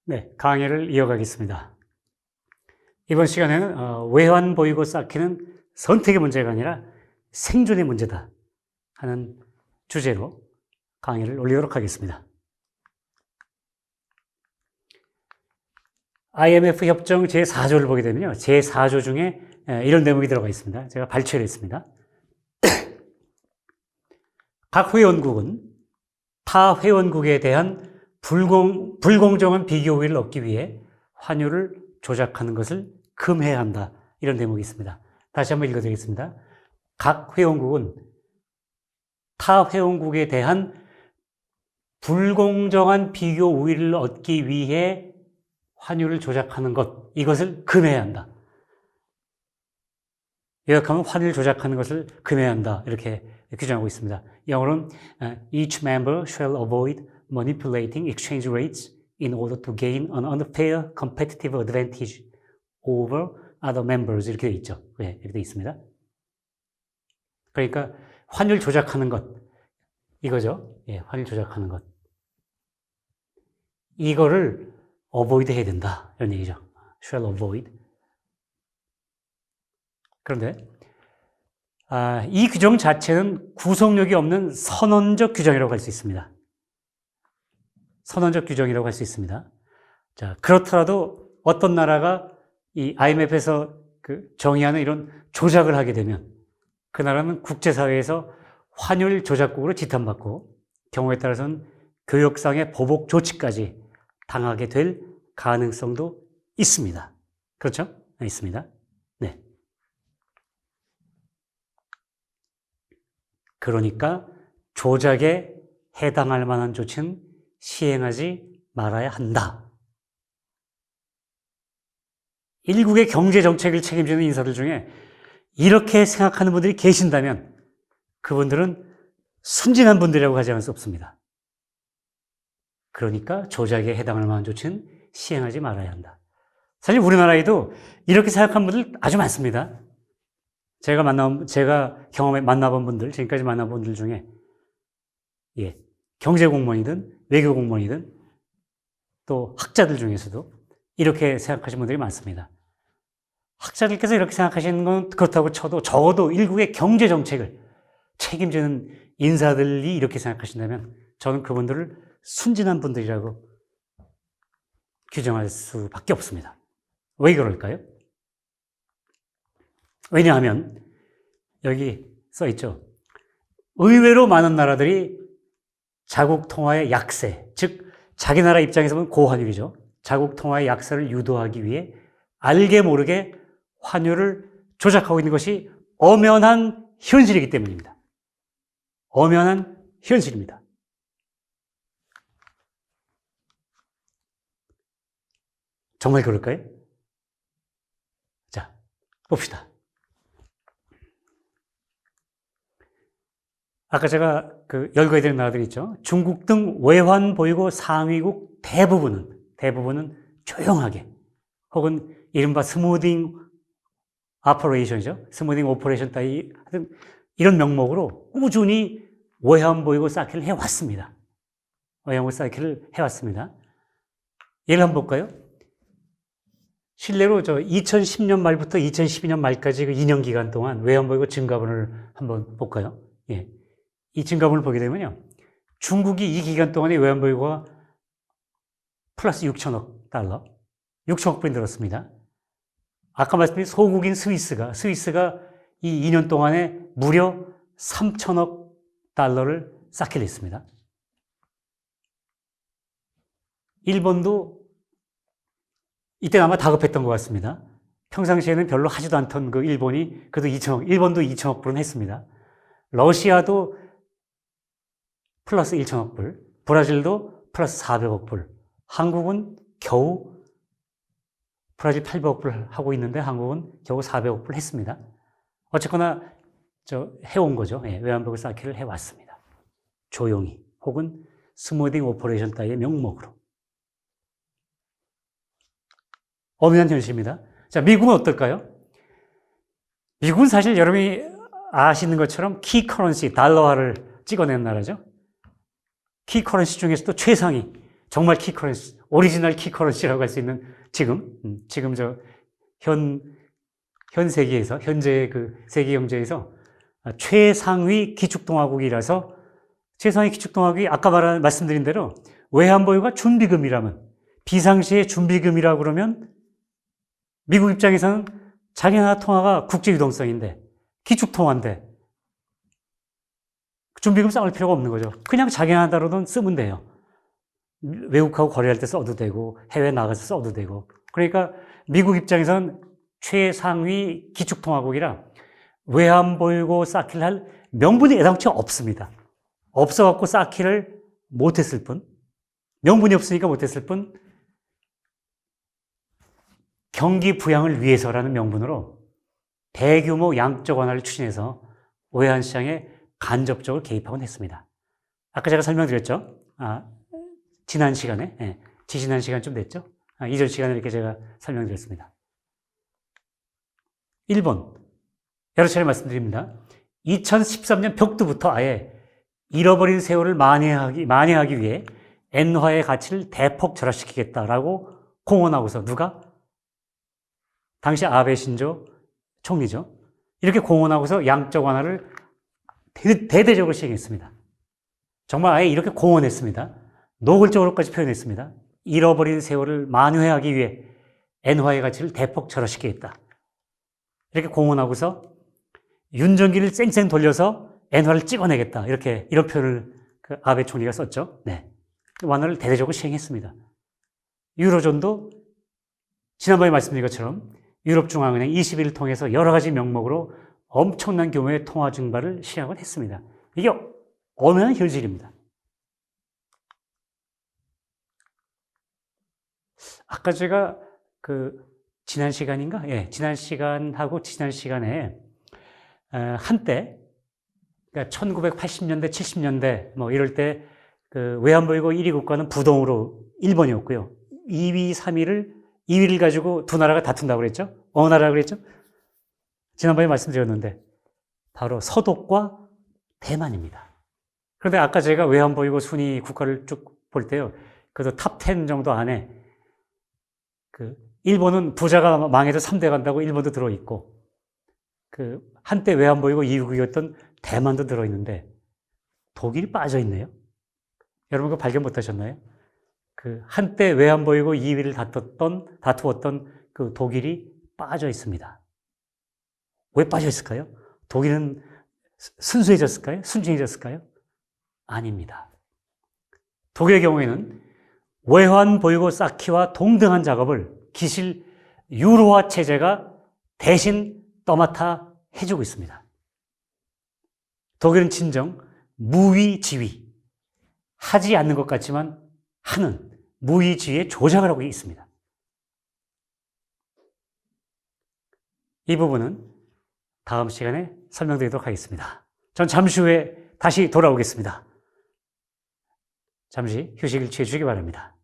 네, 강의를 이어가겠습니다. 이번 시간에는 외환 보이고 쌓기는 선택의 문제가 아니라 생존의 문제다 하는 주제로 강의를 올리도록 하겠습니다. IMF 협정 제4조를 보게 되면요, 제4조 중에 이런 대목이 들어가 있습니다. 제가 발췌를 했습니다. 각 회원국은 타 회원국에 대한 불공정한 비교 우위를 얻기 위해 환율을 조작하는 것을 금해야 한다. 이런 대목이 있습니다. 다시 한번 읽어드리겠습니다. 각 회원국은 타 회원국에 대한 불공정한 비교 우위를 얻기 위해 환율을 조작하는 것, 이것을 금해야 한다. 요약하면 환율 조작하는 것을 금해야 한다. 이렇게 규정하고 있습니다. 영어로는 each member shall avoid manipulating exchange rates in order to gain an unfair competitive advantage over other members. 이렇게 되어 있죠. 네, 이렇게 되어 있습니다. 그러니까 환율 조작하는 것, 이거죠. 예, 환율 조작하는 것. 이거를 avoid 해야 된다. 이런 얘기죠. shall avoid. 그런데 이 규정 자체는 구속력이 없는 선언적 규정이라고 할 수 있습니다. 선언적 규정이라고 할 수 있습니다. 자, 그렇더라도 어떤 나라가 이 IMF에서 정의하는 이런 조작을 하게 되면 그 나라는 국제사회에서 환율 조작국으로 지탄받고 경우에 따라서는 교역상의 보복 조치까지 당하게 될 가능성도 있습니다. 그렇죠? 네, 있습니다. 네. 그러니까 조작에 해당할 만한 조치는 시행하지 말아야 한다. 일국의 경제 정책을 책임지는 인사들 중에 이렇게 생각하는 분들이 계신다면 그분들은 순진한 분들이라고 하지 않을 수 없습니다. 그러니까 조작에 해당할 만한 조치는 시행하지 말아야 한다. 사실 우리나라에도 이렇게 생각하는 분들 아주 많습니다. 제가 만나본 분들, 지금까지 만나본 분들 중에, 예, 경제공무원이든 외교공무원이든 또 학자들 중에서도 이렇게 생각하시는 분들이 많습니다. 학자들께서 이렇게 생각하시는 건 그렇다고 쳐도 적어도 일국의 경제정책을 책임지는 인사들이 이렇게 생각하신다면 저는 그분들을 순진한 분들이라고 규정할 수밖에 없습니다. 왜 그럴까요? 왜냐하면 여기 써 있죠. 의외로 많은 나라들이 자국 통화의 약세, 즉 자기 나라 입장에서 보면 고환율이죠. 자국 통화의 약세를 유도하기 위해 알게 모르게 환율을 조작하고 있는 것이 엄연한 현실이기 때문입니다. 엄연한 현실입니다. 정말 그럴까요? 자, 봅시다. 아까 제가 열거해드린 나라들 있죠. 중국 등 외환 보유고 상위국 대부분은 조용하게 혹은 이른바 스무딩 오퍼레이션이죠. 스무딩 오퍼레이션 따위 이런 명목으로 꾸준히 외환 보유고 쌓기를 해왔습니다. 외환 보유고 쌓기를 해왔습니다. 예를 한번 볼까요? 실례로 2010년 말부터 2012년 말까지 그 2년 기간 동안 외환 보유고 증가분을 한번 볼까요? 예. 이 증가분을 보게 되면요. 중국이 이 기간 동안에 외환 보유고가 플러스 6천억 달러, 6천억 불이 늘었습니다. 아까 말씀드린 소국인 스위스가 이 2년 동안에 무려 3천억 달러를 쌓기를 했습니다. 일본도 이때 아마 다급했던 것 같습니다. 평상시에는 별로 하지도 않던 그 일본이 그래도 일본도 2천억 불은 했습니다. 러시아도 플러스 1천억 불, 브라질도 플러스 400억 불, 한국은 겨우 브라질 800억 불 하고 있는데 한국은 겨우 400억 불 했습니다. 어쨌거나 해온 거죠. 예, 외환보유 쌓기를 해왔습니다. 조용히 혹은 스무딩 오퍼레이션 따위의 명목으로. 엄연한 현실입니다. 자, 미국은 어떨까요? 미국은 사실 여러분이 아시는 것처럼 키 커런시, 달러화를 찍어낸 나라죠. 키 커런시 중에서도 최상위, 정말 키 커런시, 오리지널 키 커런시라고 할 수 있는 지금 현 세계에서, 현재 그 세계 경제에서 최상위 기축통화국이라서 최상위 기축통화국이 아까 말씀드린 대로 외환보유가 준비금이라면, 비상시에 준비금이라고 그러면 미국 입장에서는 자기 나라 통화가 국제유동성인데, 기축통화인데, 준비금 쌓을 필요가 없는 거죠. 그냥 자기 나라 돈 쓰면 돼요. 외국하고 거래할 때 써도 되고, 해외 나가서 써도 되고. 그러니까 미국 입장에서는 최상위 기축통화국이라 외환보유고 쌓기를 할 명분이 애당초 없습니다. 없어갖고 쌓기를 못했을 뿐, 명분이 없으니까 못했을 뿐, 경기 부양을 위해서라는 명분으로 대규모 양적 완화를 추진해서 외환시장에 간접적으로 개입하곤 했습니다. 아까 제가 설명드렸죠? 지난 시간에, 지지난 시간 좀 됐죠? 이전 시간에 이렇게 제가 설명드렸습니다. 일본, 여러 차례 말씀드립니다. 2013년 벽두부터 아예 잃어버린 세월을 만회하기 위해 엔화의 가치를 대폭 절하시키겠다라고 공언하고서 누가? 당시 아베 신조 총리죠. 이렇게 공언하고서 양적 완화를 대대적으로 시행했습니다. 정말 아예 이렇게 공언했습니다. 노골적으로까지 표현했습니다. 잃어버린 세월을 만회하기 위해 엔화의 가치를 대폭 절하시키겠다. 이렇게 공언하고서 윤전기를 쌩쌩 돌려서 엔화를 찍어내겠다. 이런 표현을 그 아베 총리가 썼죠. 네. 완화를 대대적으로 시행했습니다. 유로존도 지난번에 말씀드린 것처럼 유럽중앙은행 20일을 통해서 여러 가지 명목으로 엄청난 규모의 통화 증발을 시행을 했습니다. 이게 엄연한 현실입니다. 아까 제가 지난 시간인가? 지난 시간하고 지난 시간에 한때, 그러니까 1980년대, 70년대 뭐 이럴 때 그 외환보유고 1위 국가는 부동으로 일본이었고요. 2위, 2위를 가지고 두 나라가 다툰다고 그랬죠? 어느 나라라고 그랬죠? 지난번에 말씀드렸는데 바로 서독과 대만입니다. 그런데 아까 제가 외환보유고 순위 국가를 쭉 볼 때요. 그래도 탑 10 정도 안에 일본은 부자가 망해도 3대 간다고 일본도 들어있고, 한때 외환보유고 2위국이었던 대만도 들어있는데, 독일이 빠져있네요. 여러분 그거 발견 못하셨나요? 한때 외환보유고 2위를 다투었던 그 독일이 빠져있습니다. 왜 빠져있을까요? 독일은 순수해졌을까요? 순진해졌을까요? 아닙니다. 독일의 경우에는 외환보유고 쌓기와 동등한 작업을 기실 유로화 체제가 대신 떠맡아 해주고 있습니다. 독일은 진정 무위지위, 하지 않는 것 같지만 하는 무위지위의 조작을 하고 있습니다. 이 부분은 다음 시간에 설명드리도록 하겠습니다. 전 잠시 후에 다시 돌아오겠습니다. 잠시 휴식을 취해 주시기 바랍니다.